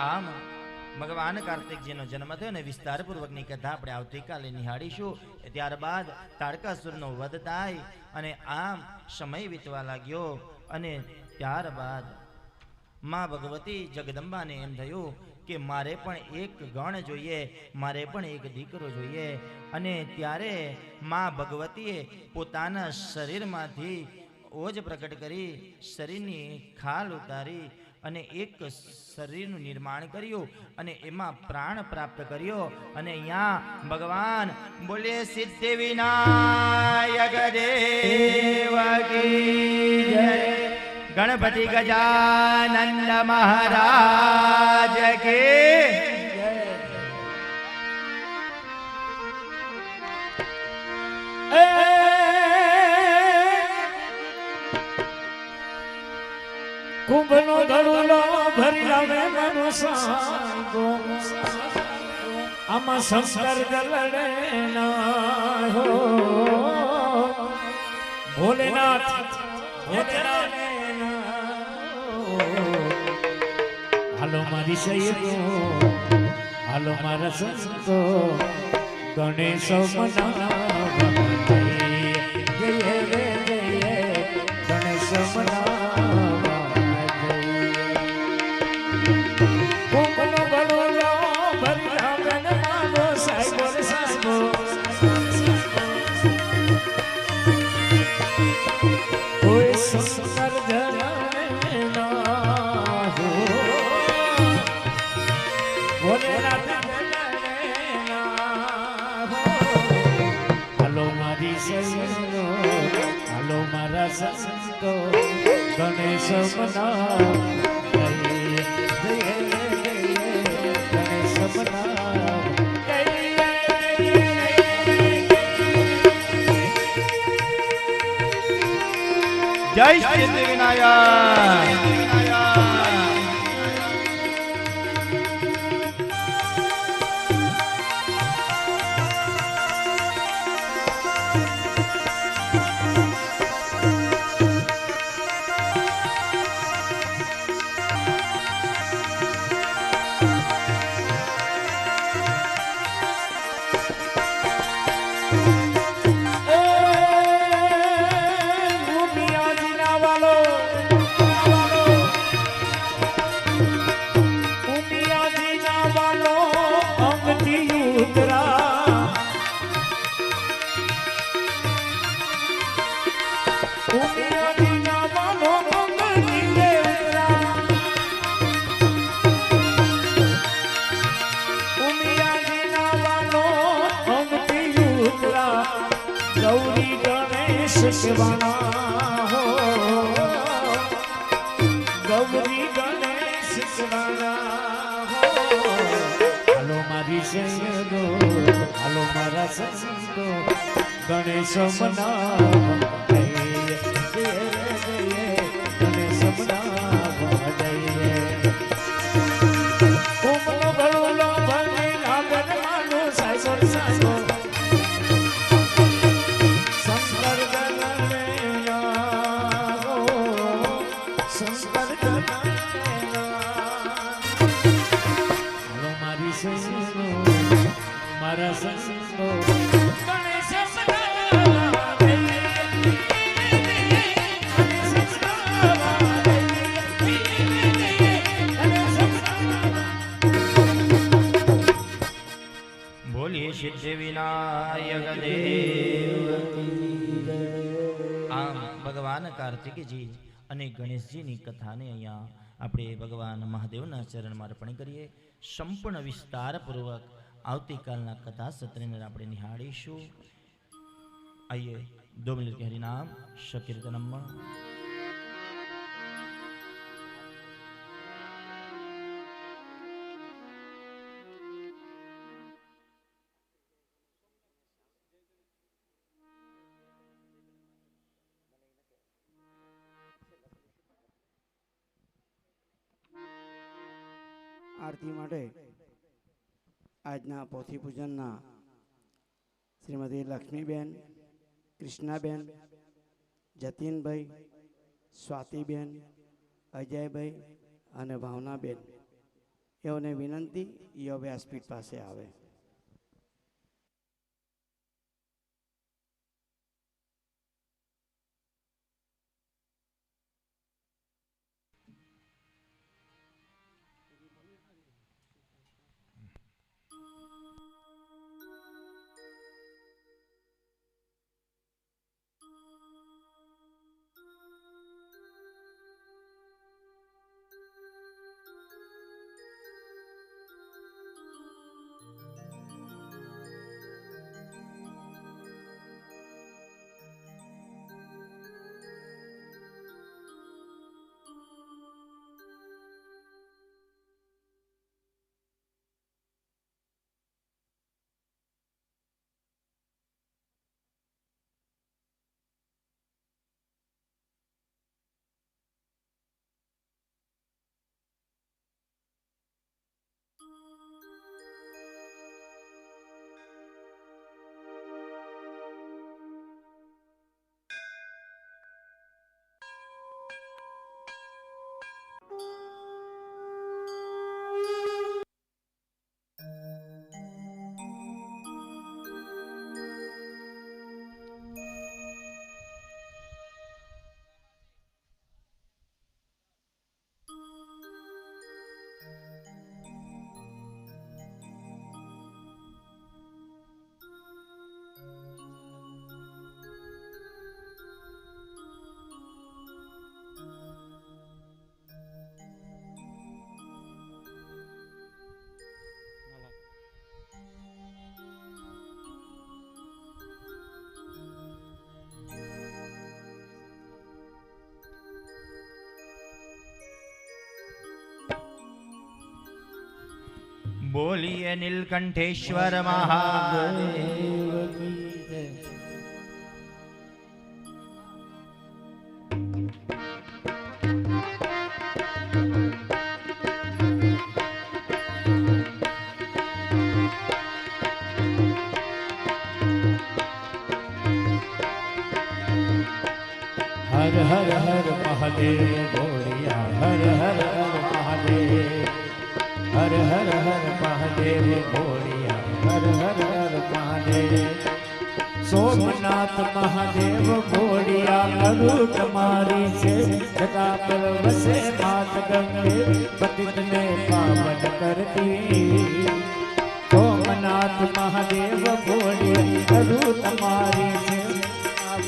આમ ભગવાન કાર્તિકજીનો જન્મ થયો ને વિસ્તારપૂર્વકની કથા આપણે આવતીકાલે નિહાળીશું. ત્યારબાદ તારકાસુરનો વધ થાય અને આમ સમય વીતવા લાગ્યો અને ત્યારબાદ માં ભગવતી જગદંબાને એમ થયું કે મારે પણ એક ગણ જોઈએ, મારે પણ એક દીકરો જોઈએ. અને ત્યારે માં ભગવતીએ પોતાના શરીરમાંથી ઓજ પ્રકટ કરી શરીરની ખાલ ઉતારી અને એક શરીરનું નિર્માણ કર્યું અને એમાં પ્રાણ પ્રાપ્ત કર્યો. અને અહીંયા ભગવાન બોલે સિદ્ધિ વિનાયક દેવ કી જય, ગણપતિ ગજાનંદ મહારાજ કે કુંભનો ગળુલો ભરી લાવે મારો સાંગો, આમાં શંકર જલડે ના હો ભોલેનાથ હાલો મારી સૈયદો, હાલો મારા સંતો, ગણેશ મનાવા જય ગણેશ મનાવા. હાલો મારા સંતો, ગણેશ મના ગણેશ મના જય સિદ્ધિ વિનાયક. ગૌરી ગણેશ શિવાના હો, ગૌરી ગણેશ શિવાના હો. હાલો મારી સૈયદો, હાલો મારા સંતો, ગણેશ મનાવા ગણેશ મનાવા જઈએ. કુંભનો ગળુલો ભરી લાગન માનો સાયસર સાસો, મારા સંતો ગણેશ બોલીએ સિદ્ધિ વિનાયક દેવ. આમ ભગવાન કાર્તિકજી અને ગણેશજીની કથાને અહીંયા આપણે ભગવાન મહાદેવના ચરણમાં અર્પણ કરીએ. સંપૂર્ણ વિસ્તારપૂર્વક આવતીકાલના કથા સત્રની આપણે નિહાળીશું. આइए 2 मिनट के हरिनाम शकीर्तनम. આરતી માટે આજના પોથી પૂજનના શ્રીમતી લક્ષ્મીબેન, કૃષ્ણાબેન, જતીનભાઈ, સ્વાતિબેન, અજયભાઈ અને ભાવનાબેન એઓને વિનંતી યો વ્યાસપીઠ પાસે આવે. बोलिए नीलकंठेश्वर महादेव. हर हर हर महादेव बोलिया हर हर हर महादेव हर हर हर महादेव बोलिया हर हर हर महादेव सोमनाथ महादेव बोलिया करू तुम्हारी से जटा पर वसे मात गंगे पतित ने पावन करती सोमनाथ महादेव बोलिया करू तुम्हारी से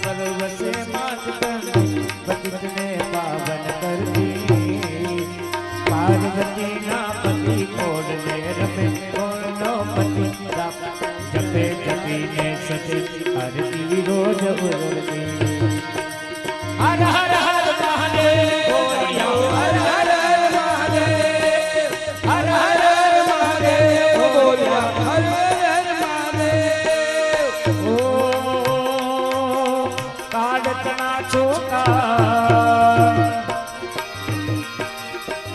पर वसे मात गंगे पतित ने पावन करती पार्वती ना पति कोड ने रमे कोडो पति जपे जपी ने सती हरती रोज उरती हर हर हर महादेव बोलिया हर हर हर महादेव हर हर हर महादेव बोलिया हर हर महादेव ओ काड़कना छोका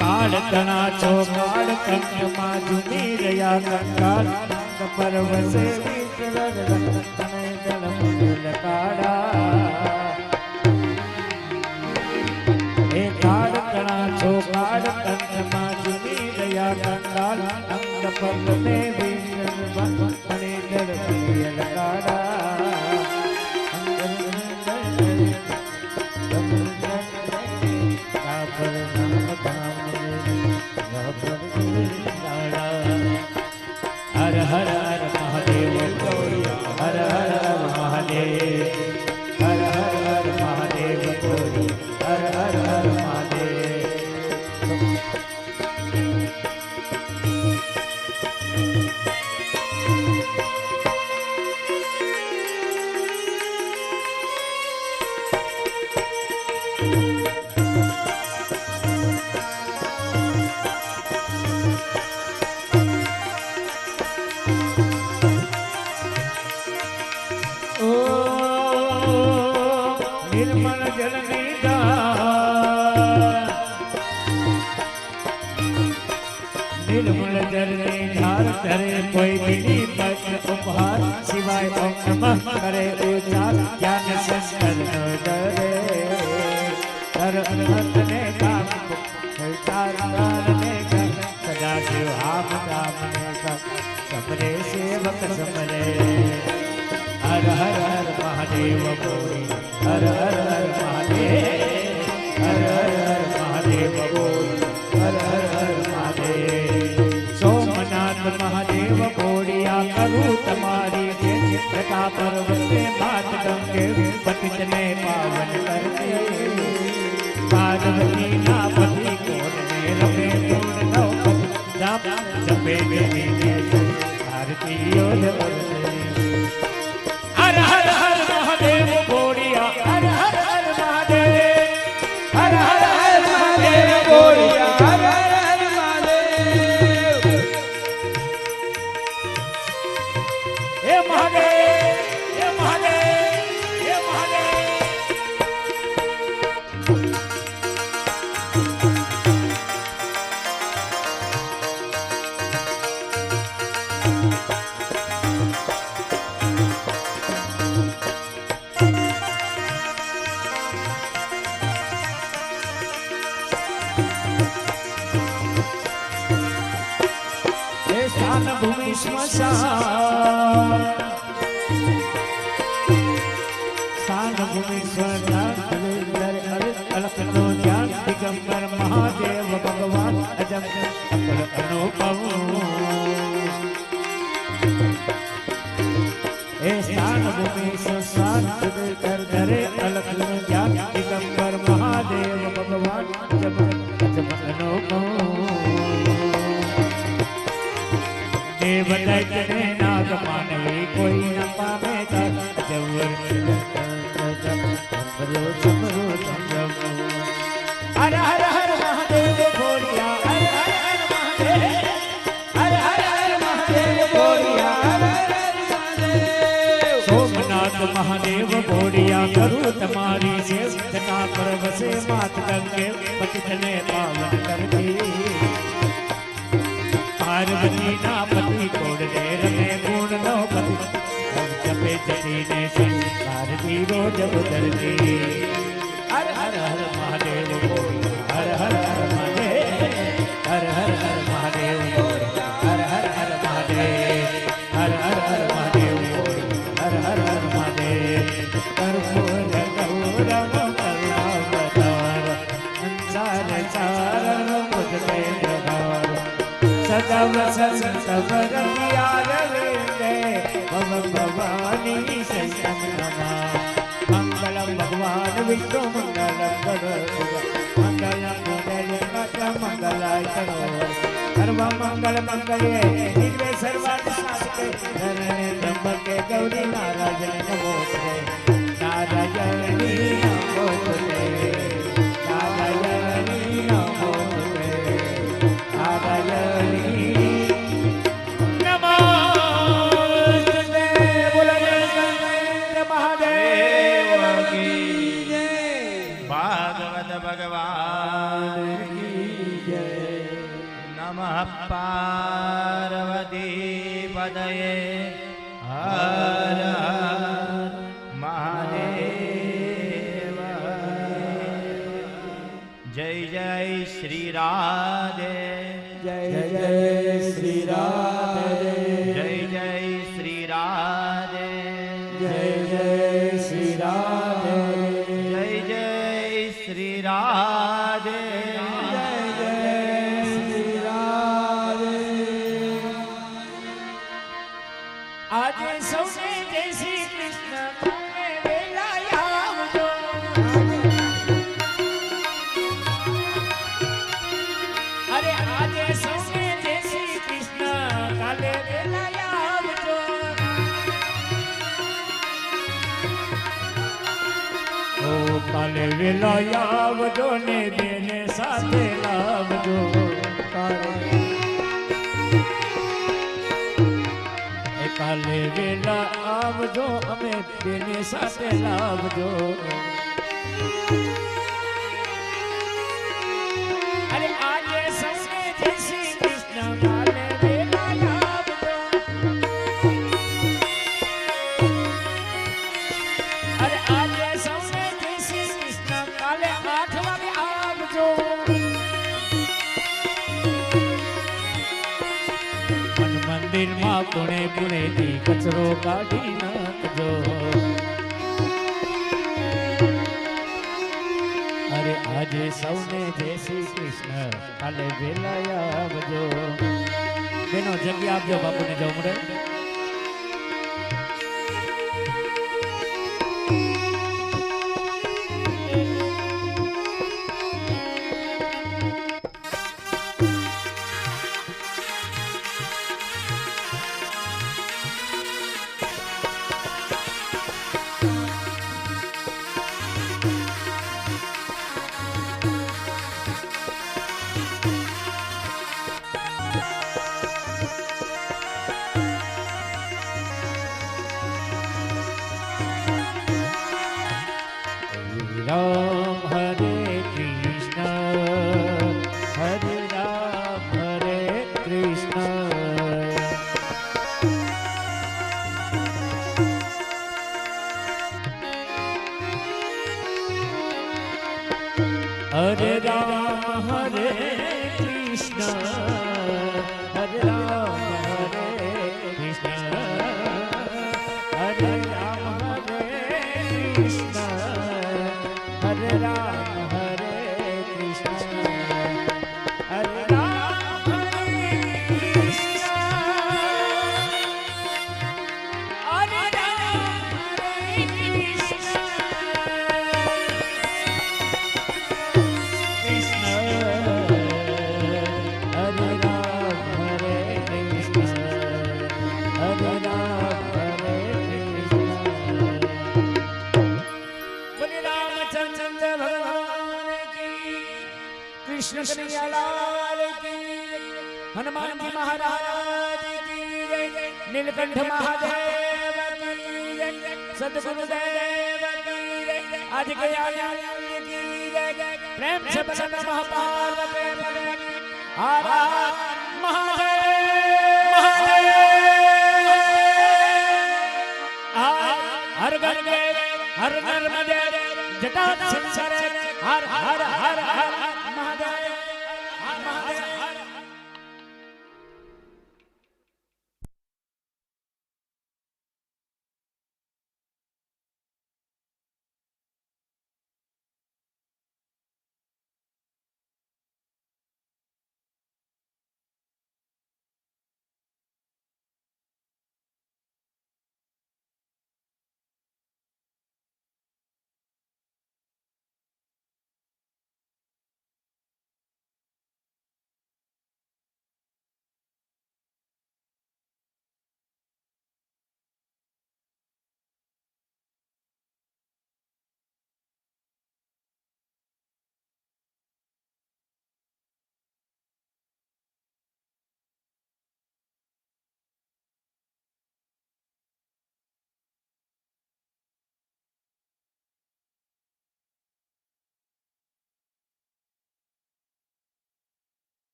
काड़कना छोकाड़ कंठ माजुनी रया कंकाल परवसे विचरण रतने जल मुल काड़ा ए काड़कना छोकाड़ कंठ माजुनी रया कंकाल अंग पग में विचरण रतने जल मुल काड़ा हर हर हर महादेव बोलिया हर हर हर महादेव हर हर हर महादेव बोलिया हर हर हर महादेव निर्मल जल निर्मल जल निधार करे कोई मिली पद उपहार सिवाय ओम नमः करे उच्चार ज्ञान संस्कर न डरे हर अनंत ने काम तार ने सदा शिव आप राम ने समरे सेवक समरे हर हर हर महादेव बोले हर हर हर महादेव हर हर हर महादेव बोले हर हर हर महादेव सोमनाथ महादेव बोलिया करूँ तुम्हारी चित्रता पर्वत बात गंगे पतित ने पावन करते पार्वती ना पति कोट में रमे पूर्ण नौपति जाप जपे देवी ने भारती योध हर हर हर महादेव बोलिया हर हर हर महादेव हर हर हर महादेव बोलिया हर हर हर महादेव हे महादेव हे महादेव हे महादेव स्थान भूमि श्मशान स्थान भूमि स्वर्गान अलख नो ज्ञान दिगंबर महादेव भगवान अजब अकल अनुभव स्थान भूमि श्मशान धरे अलख नो ज्ञान दिगंबर महादेव भगवान अजब अनुभव देव दैत्य नाग मानवी कोई न पावे हर हर हर महादेव बोलिया हर हर हर महादेव हर हर हर महादेव बोलिया हर हर हर महादेव सोमनाथ महादेव बोलिया करूँ तुम्हारी सेवकता पर बसे मात गंगे पतित ने पावन करती पार्वती ना पति कोड दे रमे पूर्ण नौपति जपे जटी ने संसार की रोज उतरती हर हर हर महादेव बोल हर हर हर महादेव हर हर हर महादेव बोल हर हर हर महादेव हर हर हर महादेव बोल हर हर हर महादेव कर्पूर गौरव करुणावतार संसार सार मुझे प्रभार सदा वसंत बरमिया रविंदे भव भवानी शरण नमा मंगलम भगवान विष्णु मंगलम गरुड़ मंगलम मंगल मंगलाय करो सर्व मंगल मंगले निवे सर्वार्थ साधके धरणे त्र्यंबके गौरी नारायण नमोस्तुते नारायणी नमोस्तुते नारायणी नमोस्तुते नारायणी भगवान की जय नमः पार्वती पदये हर हर महादेव जय जय श्री राधे जय जय श्री राधे जय जय श्री राधे जय जय श्री राधे जय जय श्री राधे जय जय श्री राधे आज सौने जय श्री कृष्ण वेला आवજો अरे आज सौने जय श्री कृष्ण काले वेला आवજો ओ काले वेला आवજો ने બેને સાથે લાવજો કાલે વેલા આવજો અમે બેને સાથે લાવજો અરે આજે સૌને જય શ્રી કૃષ્ણ કાલે વેલા આવજો અરે આજે સૌને જય શ્રી કૃષ્ણ કાલે 8 વાગે આવજો મંદિરમાં પુણે પુણેથી કચરો કાઢી નાખજો. અરે આજે સૌને જય શ્રી કૃષ્ણ, કાલે વેલા આવજો. બેનો જગ્યા આપજો, બાપુને જવું મળે. રામ હરે કૃષ્ણ, હરે રામ હરે કૃષ્ણ. હરે રામ હરે કૃષ્ણ, હરે રામ હરે કૃષ્ણ, હરે રામ હરે કૃષ્ણ, હરે રામ હરે કૃષ્ણ, હરે રામ હરે કૃષ્ણ, હરે રામ હરે कृष्ण कन्हैयालाल की, हनुमान जी महाराज की, नीलकंठ महादेव की, सदगुरुदेव की, आज के की, प्रेम से बसन महापार्वती हर महादेव, हर घर में हर नर्मदे जटा संसार हर हर हर हर